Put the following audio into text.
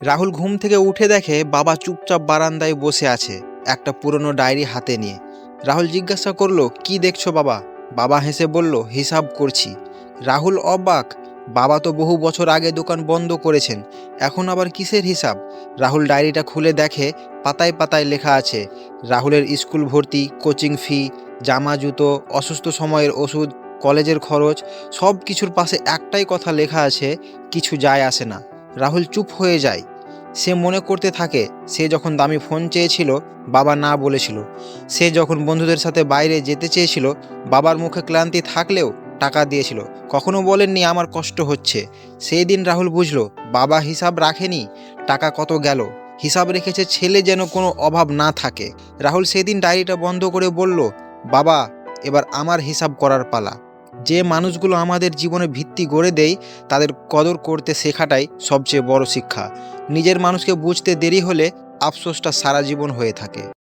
রাহুল ঘুম থেকে উঠে দেখে বাবা চুপচাপ বারান্দায় বসে আছে, একটা পুরনো ডায়েরি হাতে নিয়ে। রাহুল জিজ্ঞাসা করলো, কি দেখছো বাবা? বাবা হেসে বলল, হিসাব করছি। রাহুল অবাক, বাবা তো বহু বছর আগে দোকান বন্ধ করেছেন, এখন আবার কিসের হিসাব? রাহুল ডায়েরিটা খুলে দেখে, পাতায় পাতায় লেখা আছে রাহুলের স্কুল ভর্তি, কোচিং ফি, জামা জুতো, অসুস্থ সময়ের ওষুধ, কলেজের খরচ। সব কিছুর পাশে একটাই কথা লেখা আছে, কিছু যায় আসে না। রাহুল চুপ হয়ে যায়। সে মনে করতে থাকে, সে যখন দামি ফোন চেয়েছিল বাবা না বলেছিল, সে যখন বন্ধুদের সাথে বাইরে যেতে চেয়েছিল বাবার মুখে ক্লান্তি থাকলেও টাকা দিয়েছিল, কখনো বলেননি আমার কষ্ট হচ্ছে। সেই দিন রাহুল বুঝলো, বাবা হিসাব রাখেনি টাকা কত গেল, হিসাব রেখেছে ছেলে যেন কোনো অভাব না থাকে। রাহুল সেদিন ডায়েরিটা বন্ধ করে বলল, বাবা, এবার আমার হিসাব করার পালা। যে মানুষগুলো আমাদের জীবনে ভিত্তি গড়ে দেয় তাদের কদর করতে শেখাটাই সবচেয়ে বড় শিক্ষা। নিজের মানুষকে বুঝতে দেরি হলে আফসোসটা সারা জীবন হয়ে থাকে।